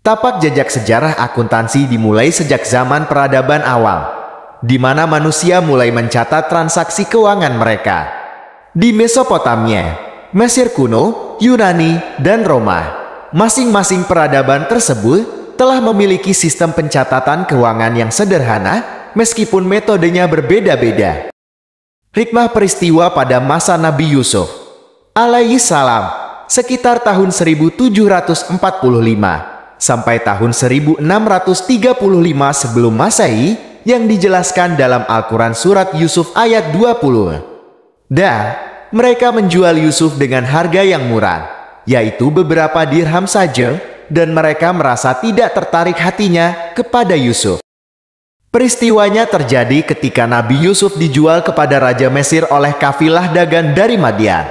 Tapak jejak sejarah akuntansi dimulai sejak zaman peradaban awal, di mana manusia mulai mencatat transaksi keuangan mereka. Di Mesopotamia, Mesir kuno, Yunani, dan Roma, masing-masing peradaban tersebut telah memiliki sistem pencatatan keuangan yang sederhana, meskipun metodenya berbeda-beda. Hikmah peristiwa pada masa Nabi Yusuf alaihissalam sekitar tahun 1745 sampai tahun 1635 sebelum Masehi yang dijelaskan dalam Al-Quran Surat Yusuf ayat 20. Dan mereka menjual Yusuf dengan harga yang murah, yaitu beberapa dirham saja, dan mereka merasa tidak tertarik hatinya kepada Yusuf. Peristiwanya terjadi ketika Nabi Yusuf dijual kepada Raja Mesir oleh kafilah dagang dari Madian.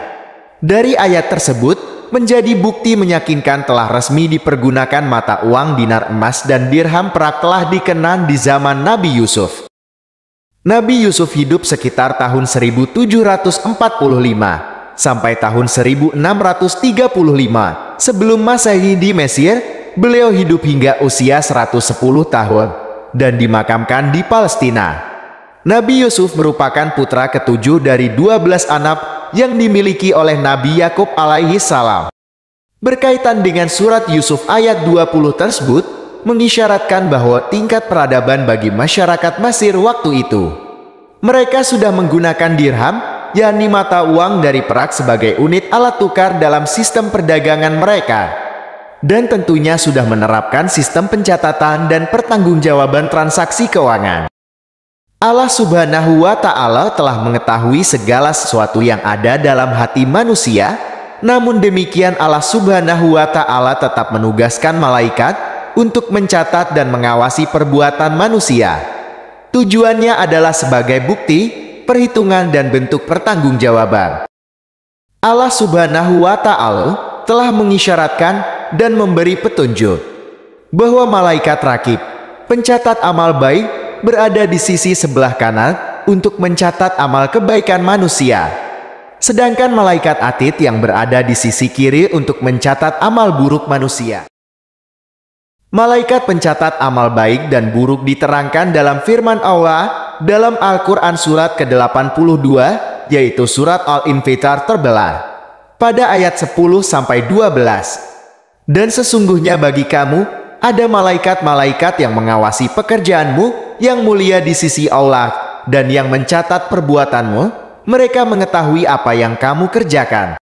Dari ayat tersebut menjadi bukti meyakinkan telah resmi dipergunakan mata uang dinar emas dan dirham perak telah dikenal di zaman Nabi Yusuf. Nabi Yusuf hidup sekitar tahun 1745 sampai tahun 1635 sebelum Masehi di Mesir. Beliau hidup hingga usia 110 tahun dan dimakamkan di Palestina. Nabi Yusuf merupakan putra ketujuh dari 12 anak yang dimiliki oleh Nabi Yakub alaihissalam. Berkaitan dengan surat Yusuf ayat 20 tersebut, mengisyaratkan bahwa tingkat peradaban bagi masyarakat Mesir waktu itu. Mereka sudah menggunakan dirham, yakni mata uang dari perak sebagai unit alat tukar dalam sistem perdagangan mereka. Dan tentunya sudah menerapkan sistem pencatatan dan pertanggungjawaban transaksi keuangan. Allah Subhanahu wa Ta'ala telah mengetahui segala sesuatu yang ada dalam hati manusia. Namun demikian, Allah Subhanahu wa Ta'ala tetap menugaskan malaikat untuk mencatat dan mengawasi perbuatan manusia. Tujuannya adalah sebagai bukti, perhitungan, dan bentuk pertanggungjawaban. Allah Subhanahu wa Ta'ala telah mengisyaratkan dan memberi petunjuk bahwa malaikat rakib, pencatat amal baik, berada di sisi sebelah kanan untuk mencatat amal kebaikan manusia. Sedangkan malaikat atid yang berada di sisi kiri untuk mencatat amal buruk manusia. Malaikat pencatat amal baik dan buruk diterangkan dalam firman Allah dalam Al-Quran surat ke-82, yaitu surat Al-Infitar terbelah, pada ayat 10-12. Dan sesungguhnya bagi kamu ada malaikat-malaikat yang mengawasi pekerjaanmu yang mulia di sisi Allah, dan yang mencatat perbuatanmu. Mereka mengetahui apa yang kamu kerjakan.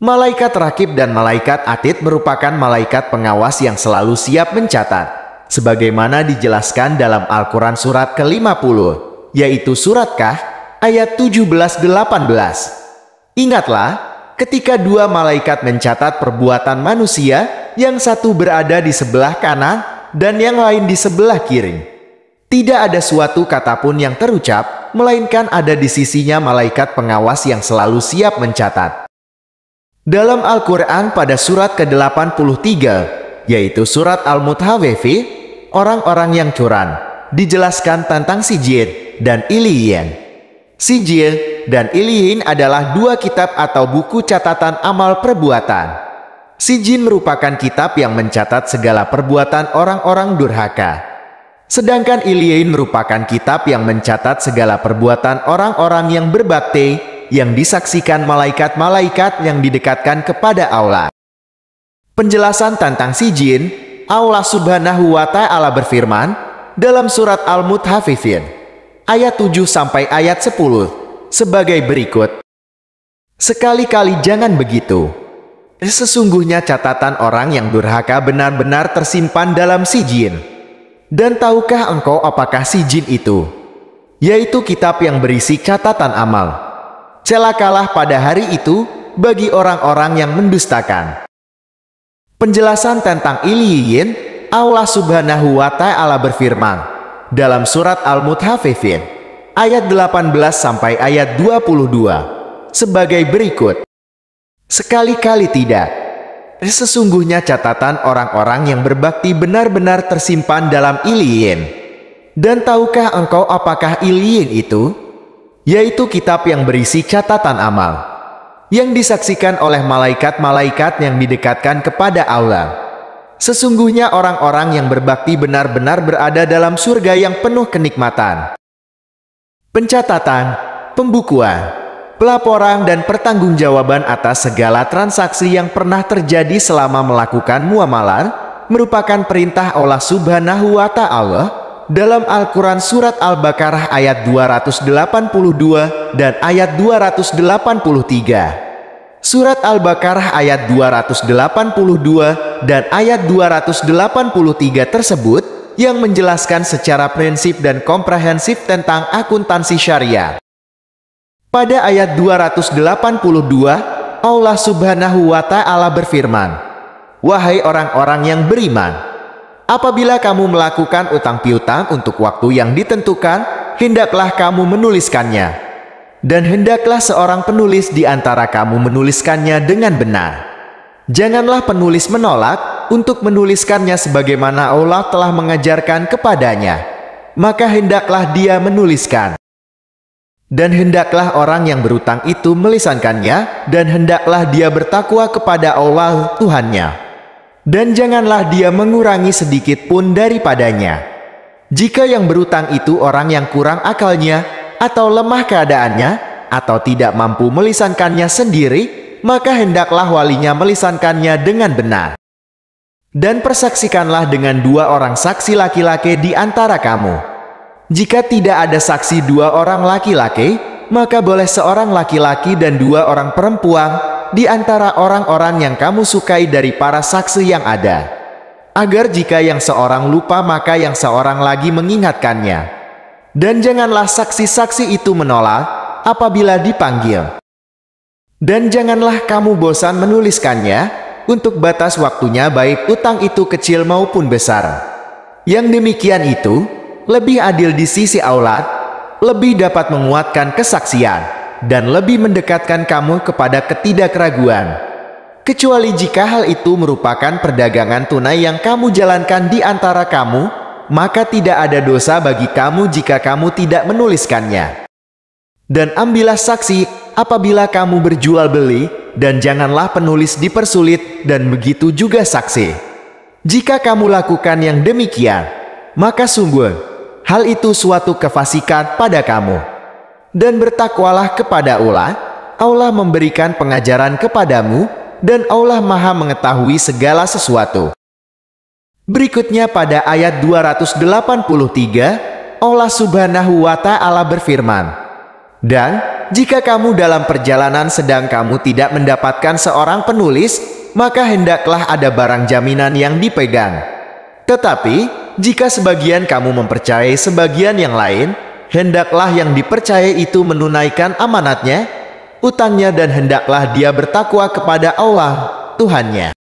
Malaikat rakib dan malaikat atid merupakan malaikat pengawas yang selalu siap mencatat, sebagaimana dijelaskan dalam Al-Quran surat ke-50, yaitu surat Kahf ayat 17-18. Ingatlah, ketika dua malaikat mencatat perbuatan manusia, yang satu berada di sebelah kanan dan yang lain di sebelah kiri. Tidak ada suatu kata pun yang terucap, melainkan ada di sisinya malaikat pengawas yang selalu siap mencatat. Dalam Al-Quran pada surat ke-83, yaitu surat Al-Mutaffifin, orang-orang yang curang, dijelaskan tentang Sijil dan Iliyin. Sijil dan Iliyin adalah dua kitab atau buku catatan amal perbuatan. Sijil merupakan kitab yang mencatat segala perbuatan orang-orang durhaka. Sedangkan Iliyin merupakan kitab yang mencatat segala perbuatan orang-orang yang berbakti, yang disaksikan malaikat-malaikat yang didekatkan kepada Allah. Penjelasan tentang Sijil, Allah Subhanahu wa Ta'ala berfirman dalam surat Al-Mutaffifin ayat 7 sampai ayat 10 sebagai berikut. Sekali-kali jangan begitu. Sesungguhnya catatan orang yang durhaka benar-benar tersimpan dalam Sijil. Dan tahukah engkau apakah Sijil itu? Yaitu kitab yang berisi catatan amal. Celakalah pada hari itu bagi orang-orang yang mendustakan. Penjelasan tentang Iliyin, Allah Subhanahu wa Ta'ala berfirman dalam surat Al-Mutaffifin ayat 18 sampai ayat 22 sebagai berikut. Sekali-kali tidak. Sesungguhnya catatan orang-orang yang berbakti benar-benar tersimpan dalam Iliyin. Dan tahukah engkau apakah Iliyin itu? Yaitu kitab yang berisi catatan amal, yang disaksikan oleh malaikat-malaikat yang didekatkan kepada Allah. Sesungguhnya orang-orang yang berbakti benar-benar berada dalam surga yang penuh kenikmatan. Pencatatan, pembukuan, pelaporan dan pertanggungjawaban atas segala transaksi yang pernah terjadi selama melakukan muamalah merupakan perintah Allah Subhanahu wa Ta'ala dalam Al-Quran Surat Al-Baqarah ayat 282 dan ayat 283. Surat Al-Baqarah ayat 282 dan ayat 283 tersebut yang menjelaskan secara prinsip dan komprehensif tentang akuntansi syariah. Pada ayat 282, Allah Subhanahu wa Ta'ala berfirman, "Wahai orang-orang yang beriman, apabila kamu melakukan utang piutang untuk waktu yang ditentukan, hendaklah kamu menuliskannya. Dan hendaklah seorang penulis di antara kamu menuliskannya dengan benar. Janganlah penulis menolak untuk menuliskannya sebagaimana Allah telah mengajarkan kepadanya. Maka hendaklah dia menuliskan. Dan hendaklah orang yang berutang itu melisankannya, dan hendaklah dia bertakwa kepada Allah Tuhannya. Dan janganlah dia mengurangi sedikit pun daripadanya. Jika yang berutang itu orang yang kurang akalnya, atau lemah keadaannya, atau tidak mampu melisankannya sendiri, maka hendaklah walinya melisankannya dengan benar. Dan persaksikanlah dengan 2 orang saksi laki-laki di antara kamu. Jika tidak ada saksi 2 orang laki-laki, maka boleh seorang laki-laki dan 2 orang perempuan di antara orang-orang yang kamu sukai dari para saksi yang ada. Agar jika yang seorang lupa maka yang seorang lagi mengingatkannya. Dan janganlah saksi-saksi itu menolak apabila dipanggil. Dan janganlah kamu bosan menuliskannya untuk batas waktunya baik utang itu kecil maupun besar. Yang demikian itu lebih adil di sisi Allah, lebih dapat menguatkan kesaksian, dan lebih mendekatkan kamu kepada ketidakraguan. Kecuali jika hal itu merupakan perdagangan tunai yang kamu jalankan di antara kamu, maka tidak ada dosa bagi kamu jika kamu tidak menuliskannya. Dan ambillah saksi apabila kamu berjual beli, dan janganlah penulis dipersulit, dan begitu juga saksi. Jika kamu lakukan yang demikian, maka sungguh hal itu suatu kefasikan pada kamu. Dan bertakwalah kepada Allah, Allah memberikan pengajaran kepadamu, dan Allah Maha mengetahui segala sesuatu. Berikutnya pada ayat 283, Allah Subhanahu wa Ta'ala berfirman, "Dan jika kamu dalam perjalanan sedang kamu tidak mendapatkan seorang penulis, maka hendaklah ada barang jaminan yang dipegang. Tetapi jika sebagian kamu mempercayai sebagian yang lain, hendaklah yang dipercayai itu menunaikan amanatnya, utangnya, dan hendaklah dia bertakwa kepada Allah Tuhannya."